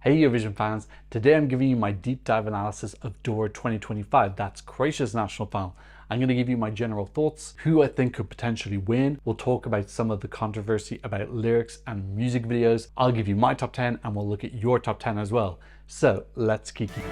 Hey Eurovision fans, today I'm giving you my deep dive analysis of Dora 2025, that's Croatia's national final. I'm going to give you my general thoughts, who I think could potentially win. We'll talk about some of the controversy about lyrics and music videos. I'll give you my top 10 and we'll look at your top 10 as well. So let's kiki.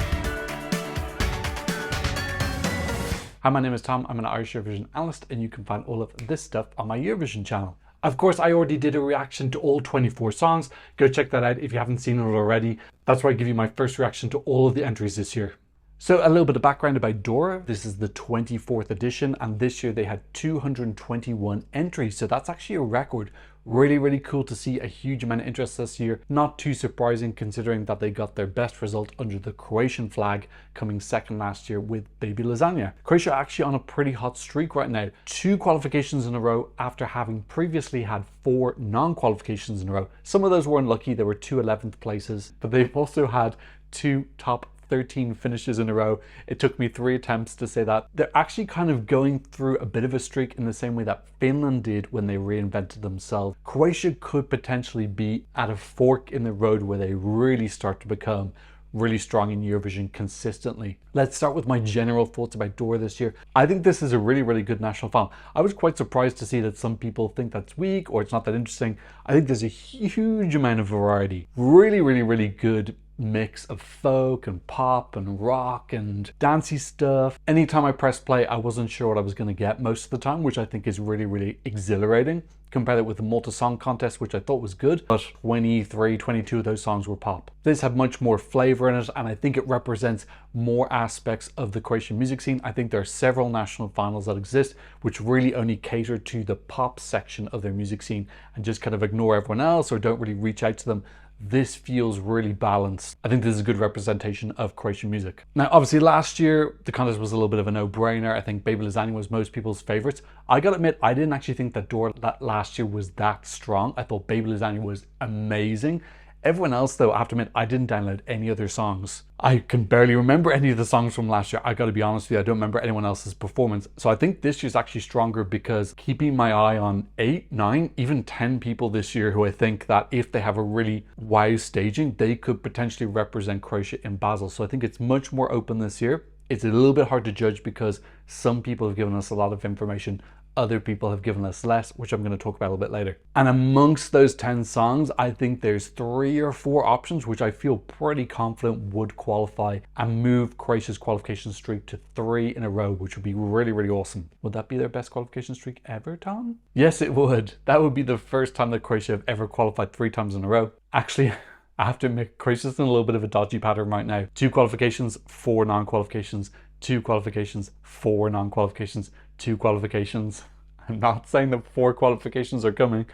Hi, my name is Tom. I'm an Irish Eurovision analyst and you can find all of this stuff on my Eurovision channel. Of course, I already did a reaction to all 24 songs. Go check that out if you haven't seen it already. That's where I give you my first reaction to all of the entries this year. So a little bit of background about Dora. This is the 24th edition and this year they had 221 entries. So that's actually a record. Really cool to see a huge amount of interest this year. Not too surprising considering that they got their best result under the Croatian flag, coming second last year with Baby Lasagna. Croatia are actually on a pretty hot streak right now. 2 qualifications in a row after having previously had 4 non-qualifications in a row. Some of those were unlucky. There were 2 11th places, but they've also had 2 top 13 finishes in a row. It took me 3 attempts to say that. They're actually kind of going through a bit of a streak in the same way that Finland did when they reinvented themselves. Croatia could potentially be at a fork in the road where they really start to become really strong in Eurovision consistently. Let's start with my general thoughts about Dora this year. I think this is a really good national final. I was quite surprised to see that some people think that's weak or it's not that interesting. I think there's a huge amount of variety. Really good mix of folk and pop and rock and dancey stuff. Anytime I pressed play, I wasn't sure what I was going to get most of the time, which I think is really exhilarating. Compare that with the Malta Song Contest, which I thought was good, but 23, 22 of those songs were pop. This had much more flavor in it, and I think it represents more aspects of the Croatian music scene. I think there are several national finals that exist, which really only cater to the pop section of their music scene and just kind of ignore everyone else or don't really reach out to them. This feels really balanced. I think this is a good representation of Croatian music. Now, obviously last year, the contest was a little bit of a no-brainer. I think Baby Lasagna was most people's favorites. I gotta admit, I didn't actually think that Dora last year was that strong. I thought Baby Lasagna was amazing. Everyone else though, I have to admit, I didn't download any other songs. I can barely remember any of the songs from last year. I gotta be honest with you, I don't remember anyone else's performance. So I think this year's actually stronger because keeping my eye on 8, 9, even 10 people this year who I think that if they have a really wow staging, they could potentially represent Croatia in Basel. So I think it's much more open this year. It's a little bit hard to judge because some people have given us a lot of information. Other people have given us less, which I'm going to talk about a little bit later. And amongst those 10 songs, I think there's 3 or 4 options which I feel pretty confident would qualify and move Croatia's qualification streak to 3 in a row, which would be really awesome. Would that be their best qualification streak ever, Tom? Yes, it would. That would be the first time that Croatia have ever qualified 3 times in a row. Actually, I have to admit, Croatia's in a little bit of a dodgy pattern right now. 2 qualifications, 4 non-qualifications, 2 qualifications, 4 non-qualifications, 2 qualifications. I'm not saying that 4 qualifications are coming,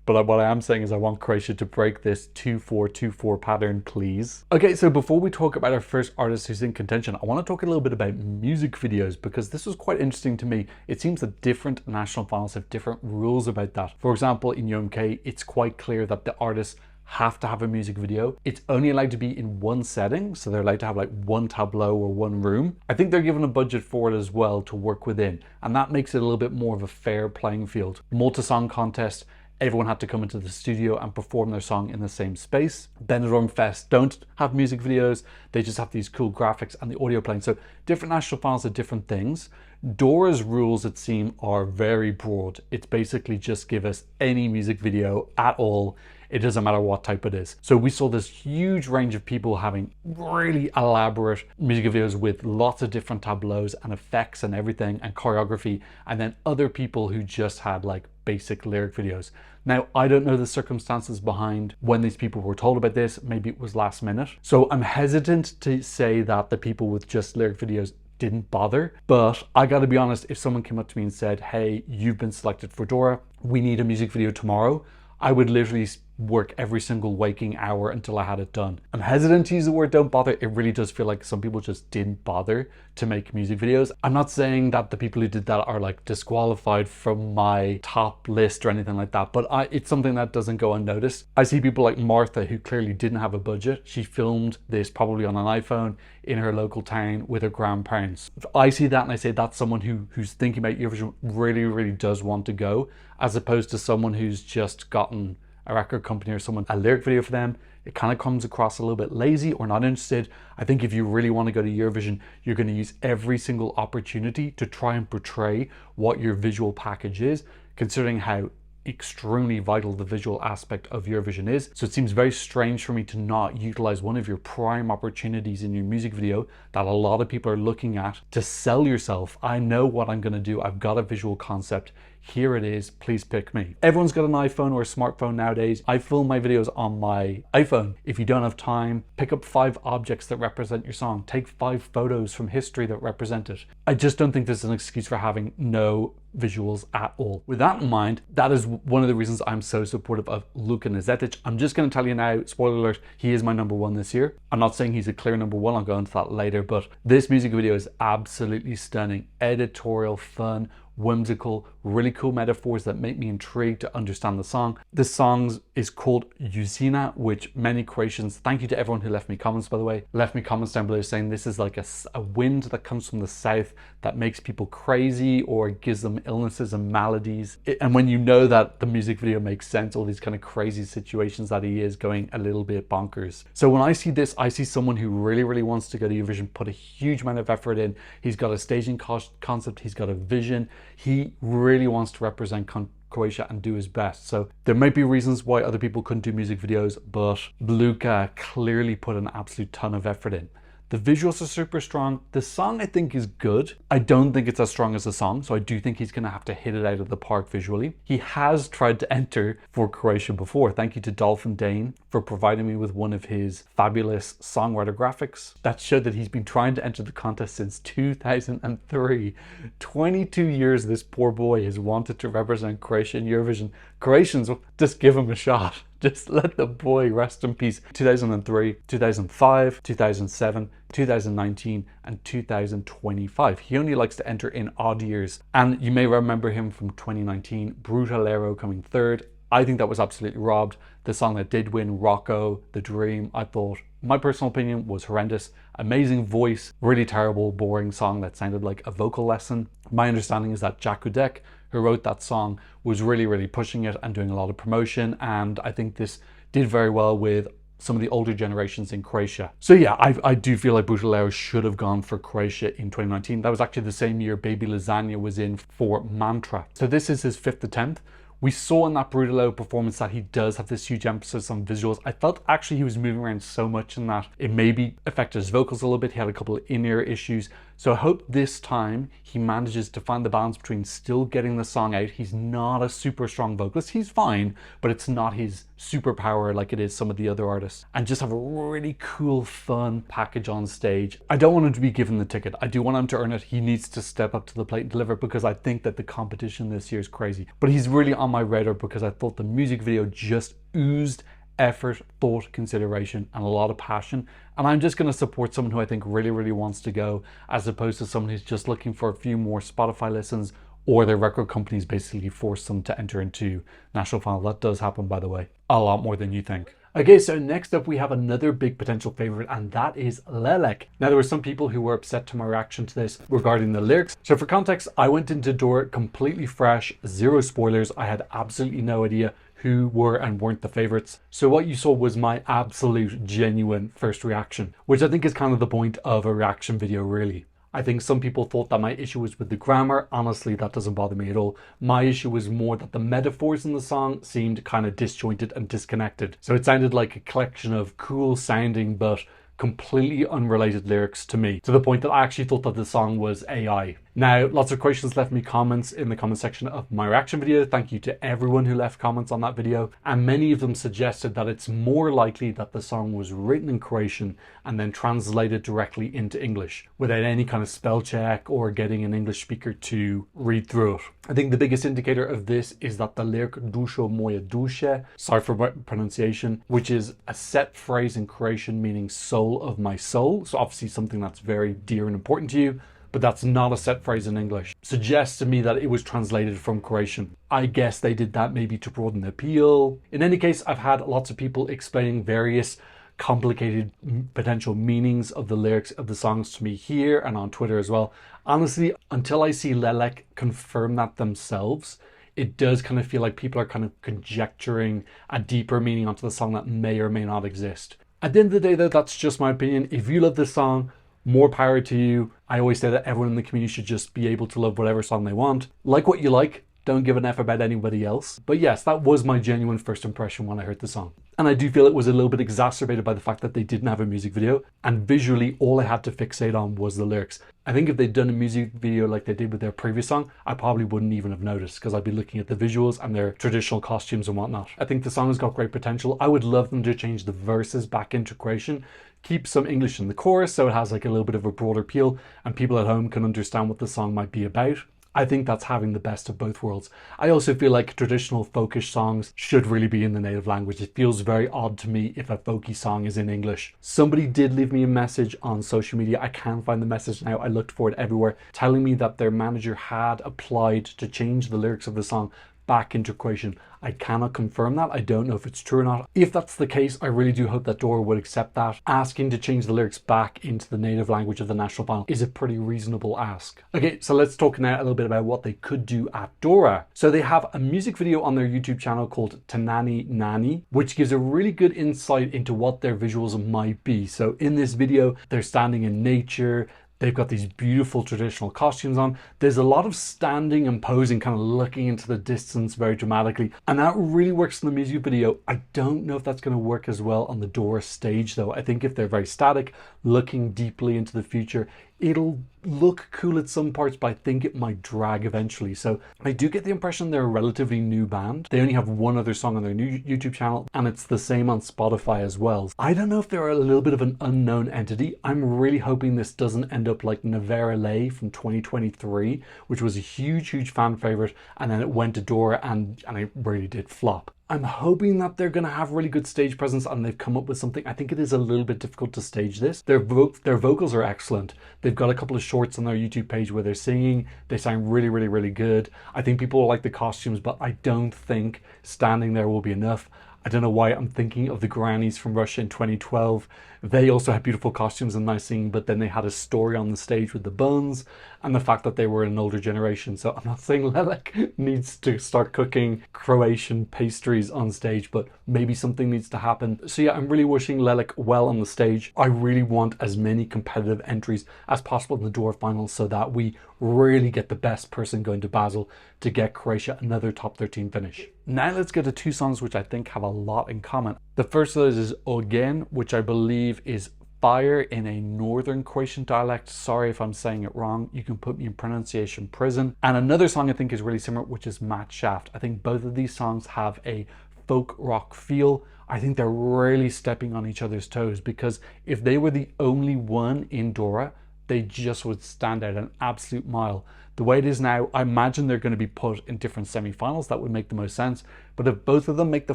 but what I am saying is I want Croatia to break this 2-4-2-4 pattern, please. Okay, so before we talk about our first artist who's in contention, I want to talk a little bit about music videos because this was quite interesting to me. It seems that different national finals have different rules about that. For example, in UMK, it's quite clear that the artists have to have a music video. It's only allowed to be in one setting, so they're allowed to have like one tableau or one room. I think they're given a budget for it as well to work within, and that makes it a little bit more of a fair playing field. Malta Song Contest, everyone had to come into the studio and perform their song in the same space. Benidorm Fest don't have music videos, they just have these cool graphics and the audio playing. So different national finals are different things. Dora's rules, it seems, are very broad. It's basically just give us any music video at all. It doesn't matter what type it is. So we saw this huge range of people having really elaborate music videos with lots of different tableaus and effects and everything and choreography, and then other people who just had like basic lyric videos. Now, I don't know the circumstances behind when these people were told about this. Maybe it was last minute. So I'm hesitant to say that the people with just lyric videos didn't bother, but I gotta be honest, if someone came up to me and said, hey, you've been selected for Dora, we need a music video tomorrow, I would literally work every single waking hour until I had it done. I'm hesitant to use the word don't bother. It really does feel like some people just didn't bother to make music videos. I'm not saying that the people who did that are like disqualified from my top list or anything like that, but it's something that doesn't go unnoticed. I see people like Martha who clearly didn't have a budget. She filmed this probably on an iPhone in her local town with her grandparents. If I see that and I say that's someone who's thinking about Eurovision, really does want to go, as opposed to someone who's just gotten a record company or someone a lyric video for them, it kind of comes across a little bit lazy or not interested. I think if you really want to go to Eurovision, you're going to use every single opportunity to try and portray what your visual package is, considering how extremely vital the visual aspect of Eurovision is. So it seems very strange for me to not utilize one of your prime opportunities in your music video that a lot of people are looking at to sell yourself. I know what I'm going to do. I've got a visual concept. Here it is. Please pick me. Everyone's got an iPhone or a smartphone nowadays. I film my videos on my iPhone. If you don't have time, pick up 5 objects that represent your song. Take 5 photos from history that represent it. I just don't think there's an excuse for having no visuals at all. With that in mind, that is one of the reasons I'm so supportive of Luka Nižetić. I'm just going to tell you now, spoiler alert, he is my #1 this year. I'm not saying he's a clear #1, I'll go into that later, but this music video is absolutely stunning. Editorial, fun, whimsical, really cool metaphors that make me intrigued to understand the song. The song is called Usina, which many Croatians, thank you to everyone who left me comments, by the way, left me comments down below saying this is like a wind that comes from the south that makes people crazy or gives them illnesses and maladies. And when you know that the music video makes sense, all these kind of crazy situations that he is going a little bit bonkers. So when I see this, I see someone who really wants to go to Eurovision, put a huge amount of effort in. He's got a staging concept, he's got a vision. He really wants to represent Croatia and do his best. So there might be reasons why other people couldn't do music videos, but Luka clearly put an absolute ton of effort in. The visuals are super strong. The song I think is good. I don't think it's as strong as the song, so I do think he's going to have to hit it out of the park visually. He has tried to enter for Croatia before. Thank you to Dolphin Dane for providing me with one of his fabulous songwriter graphics. That showed that he's been trying to enter the contest since 2003. 22 years this poor boy has wanted to represent Croatia in Eurovision. Croatians, just give him a shot. Just let the boy rest in peace. 2003, 2005, 2007, 2019, and 2025. He only likes to enter in odd years. And you may remember him from 2019, Brutalero coming 3rd. I think that was absolutely robbed. The song that did win, Rocco, The Dream, I thought, my personal opinion, was horrendous. Amazing voice, really terrible, boring song that sounded like a vocal lesson. My understanding is that Jack Udek, who wrote that song, was really pushing it and doing a lot of promotion, and I think this did very well with some of the older generations in Croatia. So yeah, I do feel like Brutalero should have gone for Croatia in 2019. That was actually the same year Baby Lasagna was in for Mantra. So this is his 5th attempt. We saw in that Brutalero performance that he does have this huge emphasis on visuals. I felt actually he was moving around so much in that it maybe affected his vocals a little bit. He had a couple of in-ear issues. So I hope this time he manages to find the balance between still getting the song out. He's not a super strong vocalist. He's fine, but it's not his superpower like it is some of the other artists. And just have a really cool, fun package on stage. I don't want him to be given the ticket. I do want him to earn it. He needs to step up to the plate and deliver, because I think that the competition this year is crazy. But he's really on my radar because I thought the music video just oozed effort, thought, consideration, and a lot of passion. And I'm just going to support someone who I think really wants to go, as opposed to someone who's just looking for a few more Spotify listens, or their record companies basically force them to enter into national final. That does happen, by the way, a lot more than you think. Okay, so next up we have another big potential favorite, and that is Lelek. Now, there were some people who were upset to my reaction to this regarding the lyrics. So for context, I went into Dora completely fresh, 0 spoilers. I had absolutely no idea who were and weren't the favorites. So what you saw was my absolute genuine first reaction, which I think is kind of the point of a reaction video, really. I think some people thought that my issue was with the grammar. Honestly, that doesn't bother me at all. My issue was more that the metaphors in the song seemed kind of disjointed and disconnected. So it sounded like a collection of cool sounding but completely unrelated lyrics to me, to the point that I actually thought that the song was AI. Now, lots of Croatians left me comments in the comment section of my reaction video. Thank you to everyone who left comments on that video. And many of them suggested that it's more likely that the song was written in Croatian and then translated directly into English without any kind of spell check or getting an English speaker to read through it. I think the biggest indicator of this is that the lyric "Dušo moje duše," sorry for my pronunciation, which is a set phrase in Croatian meaning soul of my soul. So obviously something that's very dear and important to you, but that's not a set phrase in English. Suggests to me that it was translated from Croatian. I guess they did that maybe to broaden the appeal. In any case, I've had lots of people explaining various complicated potential meanings of the lyrics of the songs to me here and on Twitter as well. Honestly, until I see Lelek confirm that themselves, it does kind of feel like people are kind of conjecturing a deeper meaning onto the song that may or may not exist. At the end of the day though, that's just my opinion. If you love this song, more power to you. I always say that everyone in the community should just be able to love whatever song they want. Like what you like, don't give an F about anybody else. But yes, that was my genuine first impression when I heard the song. And I do feel it was a little bit exacerbated by the fact that they didn't have a music video, and visually all I had to fixate on was the lyrics. I think if they'd done a music video like they did with their previous song, I probably wouldn't even have noticed, because I'd be looking at the visuals and their traditional costumes and whatnot. I think the song has got great potential. I would love them to change the verses back into Croatian, keep some English in the chorus so it has like a little bit of a broader appeal and people at home can understand what the song might be about. I think that's having the best of both worlds. I also feel like traditional folkish songs should really be in the native language. It feels very odd to me if a folky song is in English. Somebody did leave me a message on social media. I can't find the message now. I looked for it everywhere, telling me that their manager had applied to change the lyrics of the song back into Croatian. I cannot confirm that. I don't know if it's true or not. If that's the case, I really do hope that Dora would accept that. Asking to change the lyrics back into the native language of the national final is a pretty reasonable ask. Okay, so let's talk now a little bit about what they could do at Dora. So they have a music video on their YouTube channel called Tanani Nani, which gives a really good insight into what their visuals might be. So in this video, they're standing in nature. They've got these beautiful traditional costumes on. There's a lot of standing and posing, kind of looking into the distance very dramatically. And that really works in the music video. I don't know if that's going to work as well on the Dora stage though. I think if they're very static, looking deeply into the future, it'll look cool at some parts, but I think it might drag eventually. So I do get the impression they're a relatively new band. They only have one other song on their new YouTube channel, and it's the same on Spotify as well. I don't know if they're a little bit of an unknown entity. I'm really hoping this doesn't end up like Nevera Lay from 2023, which was a huge fan favorite, and then it went to Dora and it really did flop. I'm hoping that they're going to have really good stage presence and they've come up with something. I think it is a little bit difficult to stage this. Their vocals are excellent. They've got a couple of shorts on their YouTube page where they're singing. They sound really good. I think people like the costumes, but I don't think standing there will be enough. I don't know why I'm thinking of the grannies from Russia in 2012. They also had beautiful costumes and nice singing, but then they had a story on the stage with the buns and the fact that they were an older generation. So I'm not saying Lelek needs to start cooking Croatian pastries on stage, but maybe something needs to happen. So yeah, I'm really wishing Lelek well on the stage. I really want as many competitive entries as possible in the Dora final so that we really get the best person going to Basel to get Croatia another top 13 finish. Now let's get to two songs which I think have a lot in common. The first of those is Ogen, which I believe is fire in a northern Croatian dialect. Sorry if I'm saying it wrong. You can put me in pronunciation prison. And another song I think is really similar, which is Matt Shaft. I think both of these songs have a folk rock feel. I think they're really stepping on each other's toes, because if they were the only one in Dora, they just would stand out an absolute mile. The way it is now, I imagine they're going to be put in different semi-finals. That would make the most sense. But if both of them make the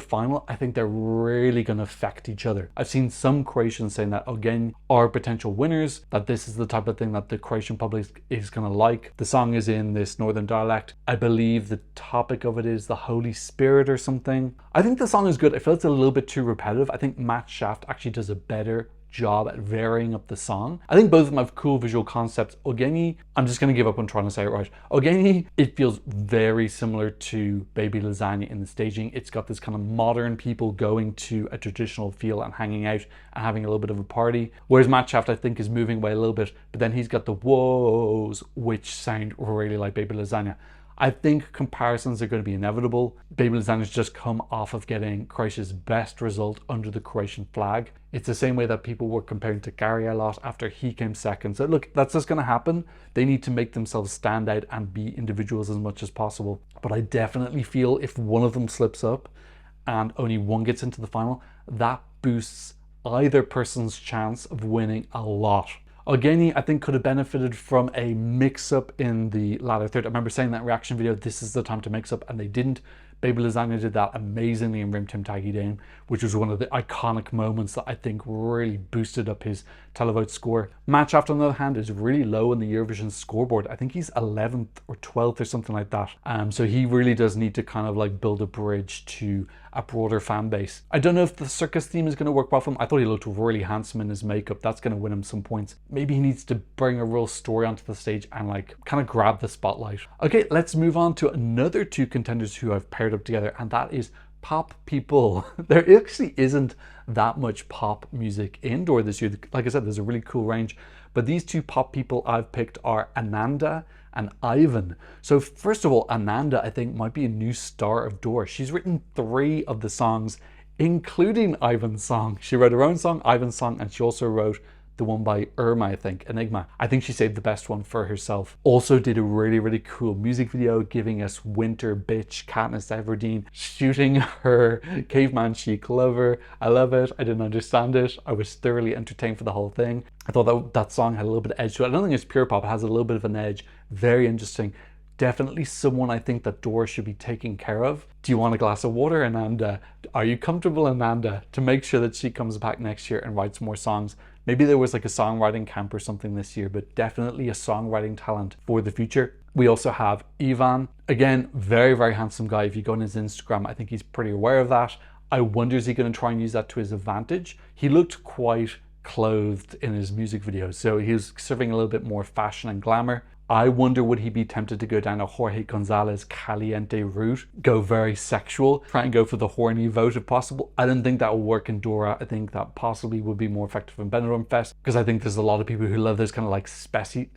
final, I think they're really going to affect each other. I've seen some Croatians saying that Ogen are potential winners, that this is the type of thing that the Croatian public is going to like. The song is in this northern dialect. I believe the topic of it is the Holy Spirit or something. I think the song is good. I feel it's a little bit too repetitive. I think Matt Shaft actually does a better job at varying up the song. I think both of them have cool visual concepts. Ogeni, I'm just going to give up on trying to say it right. Ogeni, it feels very similar to Baby Lasagna in the staging. It's got this kind of modern people going to a traditional feel and hanging out and having a little bit of a party. Whereas Matt Shaft, I think, is moving away a little bit, but then he's got the whoas, which sound really like Baby Lasagna. I think comparisons are going to be inevitable. Baby Lasagna's just come off of getting Croatia's best result under the Croatian flag. It's the same way that people were comparing to Gary a lot after he came second. So look, that's just going to happen. They need to make themselves stand out and be individuals as much as possible. But I definitely feel if one of them slips up and only one gets into the final, that boosts either person's chance of winning a lot. Ogeni, I think, could have benefited from a mix-up in the latter third. I remember saying that reaction video, this is the time to mix up, and they didn't. Baby Lasagna did that amazingly in Rim Tim Taggy Dame, which was one of the iconic moments that I think really boosted up his televote score. Matt Shaft, on the other hand, is really low in the Eurovision scoreboard. I think he's 11th or 12th or something like that. So he really does need to kind of like build a bridge to a broader fan base. I don't know if the circus theme is going to work well for him. I thought he looked really handsome in his makeup. That's going to win him some points. Maybe he needs to bring a real story onto the stage and like kind of grab the spotlight. Okay, let's move on to another two contenders who I've paired up together, and that is pop people. There actually isn't that much pop music in Dora this year. Like I said, there's a really cool range, but these two pop people I've picked are Ananda and Ivan. So first of all, Ananda, I think, might be a new star of Dora. She's written 3 of the songs, including Ivan's song. She wrote her own song, Ivan's song, and she also wrote the one by Irma, I think, Enigma. I think she saved the best one for herself. Also did a really, really cool music video giving us winter bitch Katniss Everdeen shooting her caveman chic lover. I love it. I didn't understand it. I was thoroughly entertained for the whole thing. I thought that song had a little bit of edge to it. I don't think it's pure pop. It has a little bit of an edge. Very interesting. Definitely someone I think that Dora should be taking care of. Do you want a glass of water, Ananda? Are you comfortable, Ananda, to make sure that she comes back next year and writes more songs? Maybe there was like a songwriting camp or something this year, but definitely a songwriting talent for the future. We also have Ivan. Again, very, very handsome guy. If you go on his Instagram, I think he's pretty aware of that. I wonder, is he going to try and use that to his advantage? He looked quite clothed in his music videos, so he was serving a little bit more fashion and glamour. I wonder, would he be tempted to go down a Jorge Gonzalez caliente route, go very sexual, try and go for the horny vote if possible? I don't think that will work in Dora. I think that possibly would be more effective in Benidorm Fest, because I think there's a lot of people who love those kind of like spicy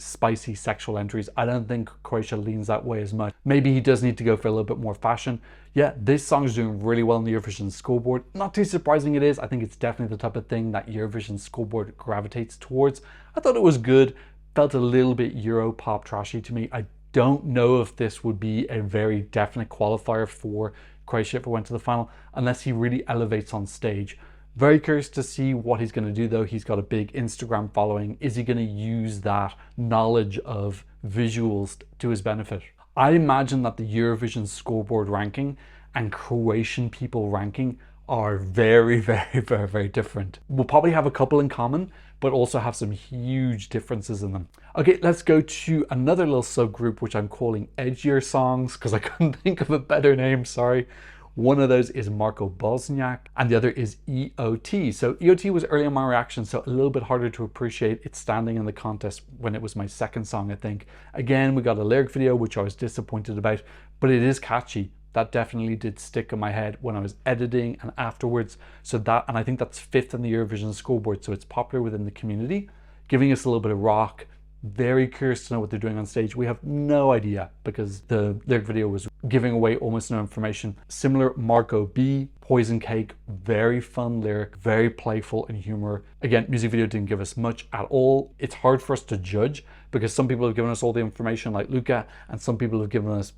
sexual entries. I don't think Croatia leans that way as much. Maybe he does need to go for a little bit more fashion. Yeah, this song is doing really well on the Eurovision scoreboard. Not too surprising it is. I think it's definitely the type of thing that Eurovision scoreboard gravitates towards. I thought it was good. Felt a little bit Euro pop trashy to me. I don't know if this would be a very definite qualifier for Croatia if it went to the final, unless he really elevates on stage. Very curious to see what he's going to do though. He's got a big Instagram following. Is he going to use that knowledge of visuals to his benefit? I imagine that the Eurovision scoreboard ranking and Croatian people ranking are very, very, very, very different. We'll probably have a couple in common, but also have some huge differences in them. Okay, let's go to another little subgroup, which I'm calling Edgier Songs, because I couldn't think of a better name, sorry. One of those is Marco Bosniak, and the other is EOT. So EOT was early in my reaction, so a little bit harder to appreciate its standing in the contest when it was my second song, I think. Again, we got a lyric video, which I was disappointed about, but it is catchy. That definitely did stick in my head when I was editing and afterwards. So that, and I think that's 5th in the Eurovision scoreboard, so it's popular within the community, giving us a little bit of rock. Very curious to know what they're doing on stage. We have no idea because the lyric video was giving away almost no information. Similar, Marco B, Poison Cake, very fun lyric, very playful and humor. Again, music video didn't give us much at all. It's hard for us to judge because some people have given us all the information like Luka, and some people have given us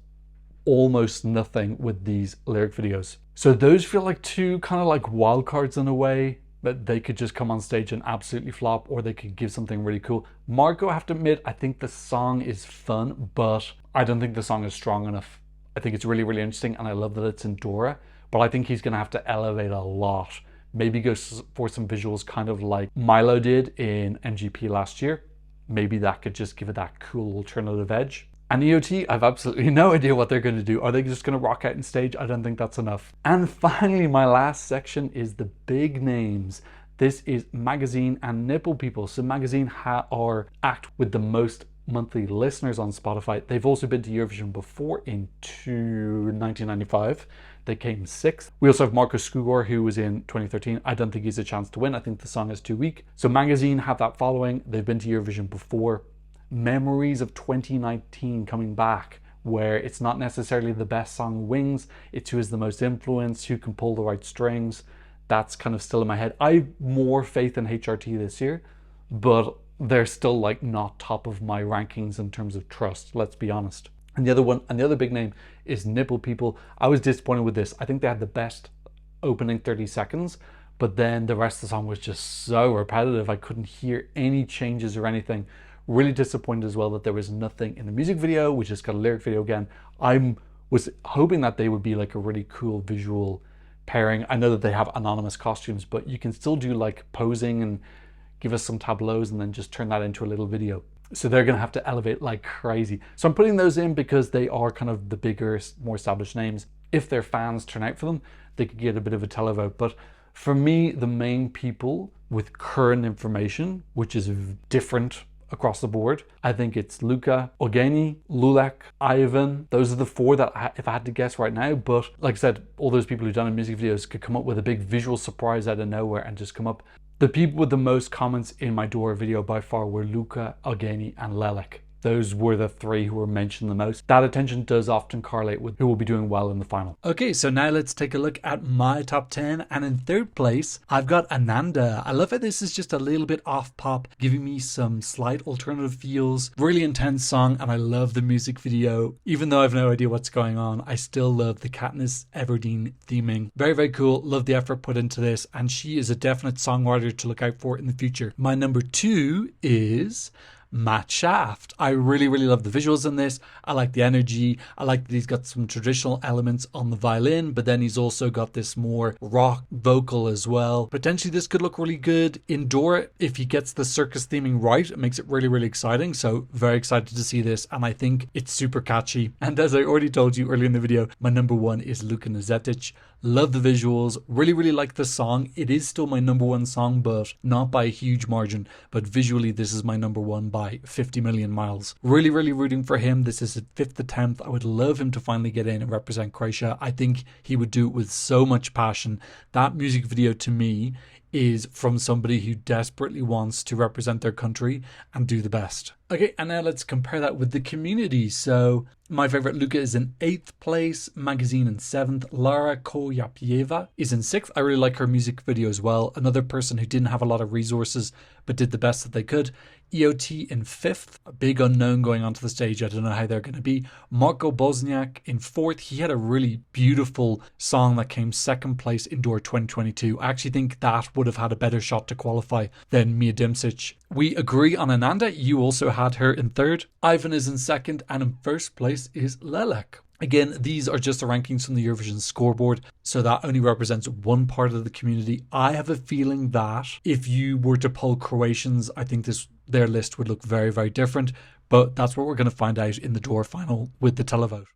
almost nothing with these lyric videos. So those feel like two kind of like wild cards in a way, but they could just come on stage and absolutely flop, or they could give something really cool. Marco, I have to admit, I think the song is fun, but I don't think the song is strong enough. I think it's really, really interesting, and I love that it's in Dora, but I think he's gonna have to elevate a lot. Maybe go for some visuals kind of like Milo did in MGP last year. Maybe that could just give it that cool alternative edge. And EOT, I've absolutely no idea what they're going to do. Are they just going to rock out on stage? I don't think that's enough. And finally, my last section is the big names. This is Magazine and Nipple People. So Magazine are act with the most monthly listeners on Spotify. They've also been to Eurovision before in 1995. They came 6th. We also have Marco Skugor, who was in 2013. I don't think he's a chance to win. I think the song is too weak. So Magazine have that following. They've been to Eurovision before. Memories of 2019 coming back, where it's not necessarily the best song wins, it's who is the most influenced, who can pull the right strings. That's kind of still in my head. I have more faith in HRT this year, but they're still like not top of my rankings in terms of trust, let's be honest. And the other one, and the other big name is Nipple People. I was disappointed with this. I think they had the best opening 30 seconds, but then the rest of the song was just so repetitive. I couldn't hear any changes or anything. Really disappointed as well that there was nothing in the music video. We just got a lyric video again. I was hoping that they would be like a really cool visual pairing. I know that they have anonymous costumes, but you can still do like posing and give us some tableaus and then just turn that into a little video. So they're going to have to elevate like crazy. So I'm putting those in because they are kind of the bigger, more established names. if their fans turn out for them, they could get a bit of a televote. But for me, the main people with current information, which is different across the board, I think it's Luka, Evgeny, Lelek, Ivan. Those are the four that if I had to guess right now. But like I said, all those people who've done in music videos could come up with a big visual surprise out of nowhere and just come up. The people with the most comments in my Dora video by far were Luka, Evgeny, and Lelek. Those were the three who were mentioned the most. That attention does often correlate with who will be doing well in the final. Okay, so now let's take a look at my top 10. And in third place, I've got Ananda. I love how this is just a little bit off pop, giving me some slight alternative feels. Really intense song, and I love the music video. Even though I have no idea what's going on, I still love the Katniss Everdeen theming. Very, very cool. Love the effort put into this, and she is a definite songwriter to look out for in the future. My number 2 is Matt Shaft. I really, really love the visuals in this. I like the energy. I like that he's got some traditional elements on the violin, but then he's also got this more rock vocal as well. Potentially this could look really good in Dora if he gets the circus theming right. It makes it really, really exciting. So very excited to see this, and I think it's super catchy. And as I already told you earlier in the video, my number 1 is Luka Nižetić. Love the visuals. Really, really like the song. It is still my number 1 song, but not by a huge margin. But visually, this is my number 1 by 50 million miles. Really, really rooting for him. This is his 5th attempt. I would love him to finally get in and represent Croatia. I think he would do it with so much passion. That music video to me is from somebody who desperately wants to represent their country and do the best. Okay, and now let's compare that with the community. So my favorite Luka is in 8th place, Magazine in 7th, Lara Koyapieva is in 6th. I really like her music video as well. Another person who didn't have a lot of resources but did the best that they could. EOT in 5th, a big unknown going onto the stage. I don't know how they're going to be. Marko Bosniak in 4th. He had a really beautiful song that came 2nd place in Dora 2022. I actually think that would have had a better shot to qualify than Mia Dimsic. We agree on Ananda. You also had her in 3rd. Ivan is in 2nd, and in 1st place is Lelek. Again, these are just the rankings from the Eurovision scoreboard, so that only represents one part of the community. I have a feeling that if you were to poll Croatians, I think their list would look very, very different, but that's what we're going to find out in the Dora final with the televote.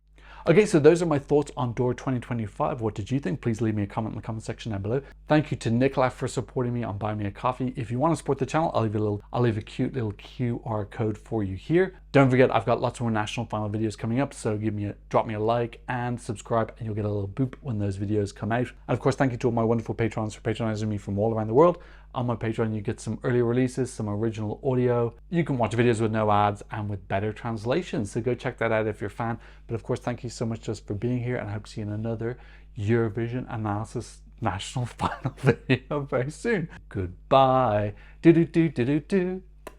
Okay, so those are my thoughts on Dora 2025. What did you think? Please leave me a comment in the comment section down below. Thank you to Nicola for supporting me on Buy Me a Coffee. If you want to support the channel, I'll leave a cute little QR code for you here. Don't forget, I've got lots more national final videos coming up, so drop me a like and subscribe, and you'll get a little boop when those videos come out. And of course, thank you to all my wonderful patrons for patronizing me from all around the world. On my Patreon, you get some early releases, some original audio. You can watch videos with no ads and with better translations, so go check that out if you're a fan. But of course, thank you so much just for being here, and I hope to see you in another Eurovision analysis national final video very soon. Goodbye. Do do do do do do.